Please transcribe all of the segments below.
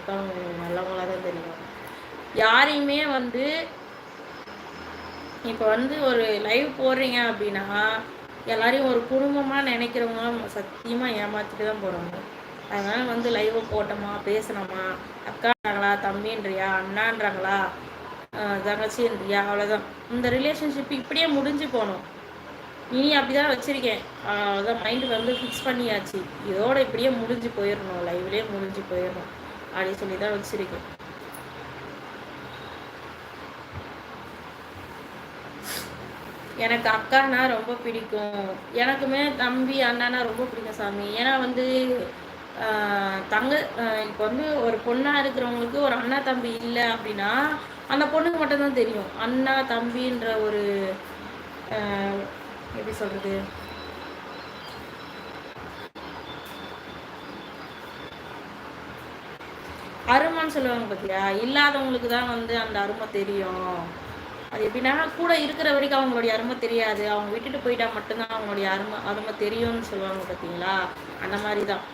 பார்த்தா அவங்க நல்லவங்களாக தான் தெரியும். யாரையுமே வந்து இப்போ வந்து ஒரு லைவ் போடுறீங்க அப்படின்னா எல்லாரையும் ஒரு குடும்பமாக நினைக்கிறவங்க சத்தியமாக ஏமாற்றிட்டு தான் போகிறாங்க. அதனால் வந்து லைவை போட்டோமா பேசணுமா அக்கான்றாங்களா தம்பின்றியா அண்ணான்றாங்களா தங்கச்சின்றியா அவ்வளோதான். இந்த ரிலேஷன்ஷிப் இப்படியே முடிஞ்சு போகணும். இனி அப்படி தான் வச்சுருக்கேன். அதான் மைண்டு வந்து ஃபிக்ஸ் பண்ணியாச்சு. இதோட இப்படியே முடிஞ்சு போயிடணும், லைவ்லேயே முடிஞ்சு போயிடணும் அப்படின்னு சொல்லி தான் வச்சுருக்கேன். எனக்கு அக்கானா ரொம்ப பிடிக்கும். எனக்குமே தம்பி அண்ணானா ரொம்ப பிடிக்கும் சாமி. ஏன்னா வந்து இப்போ வந்து ஒரு பொண்ணாக இருக்கிறவங்களுக்கு ஒரு அண்ணா தம்பி இல்லை அப்படின்னா அந்த பொண்ணுக்கு மட்டும்தான் தெரியும் அண்ணா தம்பின்ற ஒரு எப்படி சொல்கிறது, அருமைன்னு சொல்லுவாங்க பார்த்தியா. இல்லாதவங்களுக்கு தான் வந்து அந்த அருமை தெரியும். அது எப்படின்னா கூட இருக்கிற வரைக்கும் அவங்களுடைய அருமை தெரியாது, அவங்க விட்டுட்டு போயிட்டா மட்டும்தான் அவங்களுடைய அருமை தெரியும்னு சொல்லுவாங்க பார்த்தீங்களா. அந்த மாதிரி தான்.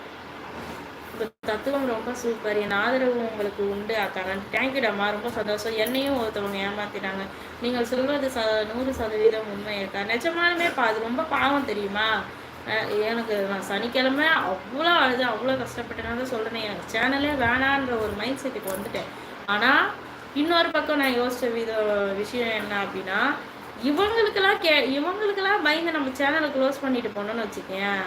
இப்போ தத்துவம் ரொம்ப சூப்பர். என் ஆதரவு உங்களுக்கு உண்டு அக்கா. தேங்க்யூடாம்மா, ரொம்ப சந்தோஷம். என்னையும் ஒருத்தவங்க ஏமாத்திட்டாங்க. நீங்கள் சொல்வது 100% உண்மை அக்கா. நிஜமாலுமே அது ரொம்ப பாவம் தெரியுமா. எனக்கு நான் சனிக்கிழமை அவ்வளோ அழுது அவ்வளோ கஷ்டப்பட்டேன்னா தான் சொல்கிறேன். எனக்கு சேனலே வேணான்ற ஒரு மைண்ட் செட்டுக்கு வந்துட்டேன். ஆனால் இன்னொரு பக்கம் நான் யோசித்த விஷயம் என்ன அப்படின்னா, இவங்களுக்கெல்லாம் பயந்து நம்ம சேனலை க்ளோஸ் பண்ணிட்டு போனோன்னு வச்சுக்கேன்,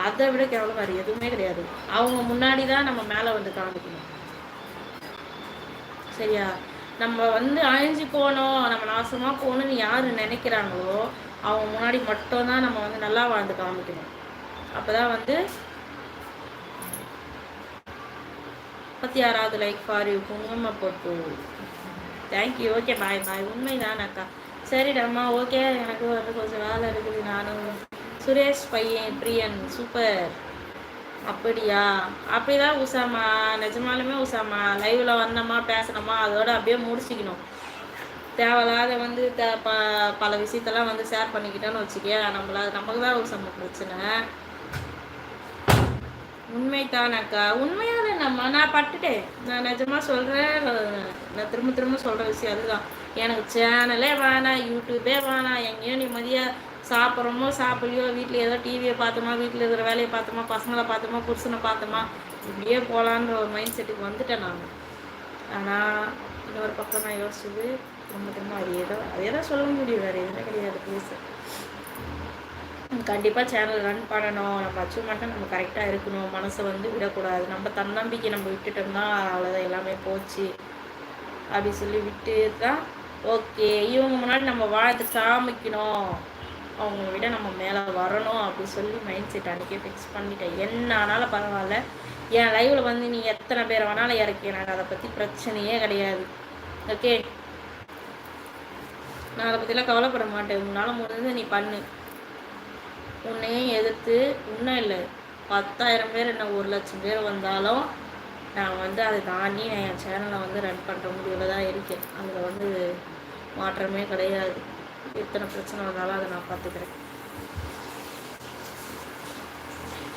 அதை விட கேவலம் வேறு எதுவுமே கிடையாது. அவங்க முன்னாடி தான் நம்ம மேலே வந்து காமிக்கணும். சரியா. நம்ம வந்து அழிஞ்சு போகணும், நம்ம நாசமாக போகணும்னு யார் நினைக்கிறாங்களோ அவங்க முன்னாடி மட்டும்தான் நம்ம வந்து நல்லா வாழ்ந்து காமிக்கணும். அப்போ தான் வந்து 36வது லைக் ஃபார் யூ குங்கும போட்டு. தேங்க்யூ. ஓகே, பாய் பாய். உண்மைதான் அக்கா. சரிடாம்மா, ஓகே. எனக்கு வந்து கொஞ்சம் வேலை இருக்குது. நானும் சுரேஷ் பையன் பிரியன் சூப்பர். அப்படியா? அப்படிதான் உசாமா. நிஜமாலுமே உசாமா லைவில் வந்தோமா பேசணுமா அதோட அப்படியே முடிச்சிக்கணும். தேவையில்லாத வந்து பல விஷயத்தெல்லாம் வந்து ஷேர் பண்ணிக்கிட்டோன்னு வச்சுக்கேன், நமக்கு தான் உசாமா பிரச்சனை. உண்மைதானக்கா. உண்மையாக நான் பட்டுட்டேன். நான் நிஜமாக சொல்கிறேன். நான் திரும்ப சொல்கிற விஷயம் அதுதான். எனக்கு சேனலே வேணாம், யூடியூபே வேணாம். எங்கேயோ நிம்மதியாக சாப்பிட்றோமோ சாப்பிட்லையோ, வீட்டில் ஏதோ டிவியை பார்த்தோமா, வீட்டில் இருக்கிற வேலையை பார்த்தோமா, பசங்களை பார்த்தோமா, புருஷனை பார்த்தோமா, இப்படியே போகலான்ற ஒரு மைண்ட் செட்டுக்கு வந்துட்டேன் நான். ஆனால் இன்னொரு பக்கம் நான் யோசிச்சது திரும்ப அதே தான் சொல்ல முடியும். வேறு எதுவுமே கிடையாது. பேச கண்டிப்பாக சேனல் ரன் பண்ணணும். நம்ம அச்சீவ்மெண்ட்டாக நம்ம கரெக்டாக இருக்கணும். மனசை வந்து விடக்கூடாது. நம்ம தன்னம்பிக்கை நம்ம விட்டுட்டோம்னா அவ்வளோதான், எல்லாமே போச்சு அப்படி சொல்லி விட்டு தான் ஓகே இவங்க முன்னாடி நம்ம வாழ்த்து காமிக்கணும், அவங்கள விட நம்ம மேலே வரணும் அப்படி சொல்லி மைண்ட் செட் அன்றைக்கே ஃபிக்ஸ் பண்ணிட்டேன். என்ன ஆனாலும் பரவாயில்ல, என் லைவில் வந்து நீ எத்தனை பேரை வேணாலும் இறக்கி, எனக்கு அதை பற்றி பிரச்சனையே கிடையாது. ஓகே, நான் அதை பற்றிலாம் கவலைப்பட மாட்டேன். உன்னால் முடிஞ்சது நீ பண்ணு. உன்னையும் எதிர்த்து இன்னும் இல்லை 10,000 பேர் என்ன 1,00,000 பேர் வந்தாலும் நான் வந்து அதை தாண்டி நான் என் சேனலை வந்து ரன் பண்ணுற முடிவில் தான் இருக்கேன். அதில் வந்து மாற்றமே கிடையாது. எத்தனை பிரச்சனை வந்தாலும் அதை நான் பார்த்துக்கிறேன்.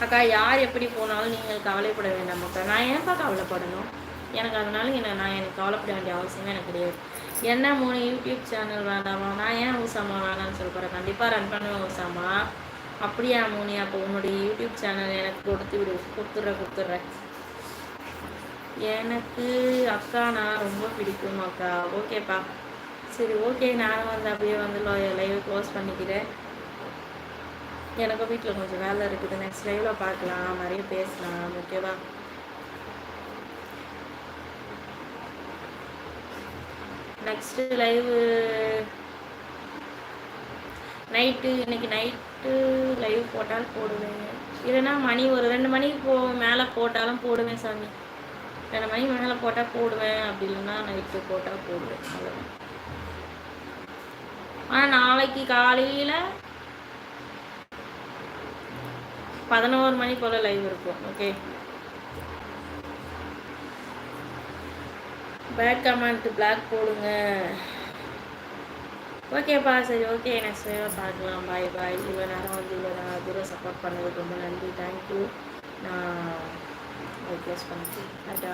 அக்கா, யார் எப்படி போனாலும் நீங்கள் கவலைப்பட வேண்டாம் அக்கா. நான் ஏன்ப்பா கவலைப்படணும்? எனக்கு அதனால எனக்கு கவலைப்பட வேண்டிய அவசியமே எனக்கு கிடையாது. என்ன 3 யூடியூப் சேனல் வேண்டாமா? நான் ஏன் உசாமா வேணான்னு சொல்ல போகிறேன். கண்டிப்பாக ரன் பண்ணுவேன் உசாமா. அப்படியா மோனி? அப்போ உன்னுடைய யூடியூப் சேனல் எனக்கு கொடுத்துட்றேன். எனக்கு அக்கா நான் ரொம்ப பிடிக்கும் அக்கா. ஓகேப்பா, சரி ஓகே. நானும் வந்து அப்படியே வந்து லைவை க்ளோஸ் பண்ணிக்கிறேன். எனக்கும் வீட்டில் கொஞ்சம் வேலை இருக்குது. நெக்ஸ்ட் லைவில் பார்க்கலாம், நிறைய பேசலாம். ஓகேவா? நெக்ஸ்ட்டு லைவு இன்னைக்கு நைட்டு லைவ் போட்டாலும் போடுவேன், இல்லைன்னா மணி ஒரு 2 மணிக்கு மேலே போட்டாலும் போடுவேன் சாமி. 2 மணிக்கு மேலே போட்டால் போடுவேன், அப்படி இல்லைன்னா நைட்டு போட்டால் போடுவேன். அவ்வளோதான். ஆனால் நாளைக்கு காலையில் 11 மணி போல் லைவ் இருக்கும். ஓகே, பேட் கமெண்ட் பிளாக் போடுங்க. ஓகேப்பா, சரி ஓகே. நெக்ஸ்ட் லைவில் பார்க்கலாம். பாய் பாய். இவ்வளோ நேரம் வந்து தூரம் சப்போர்ட் பண்ணதுக்கு ரொம்ப நன்றி. தேங்க்யூ. நான் க்ளோஸ் பண்ணிட்டு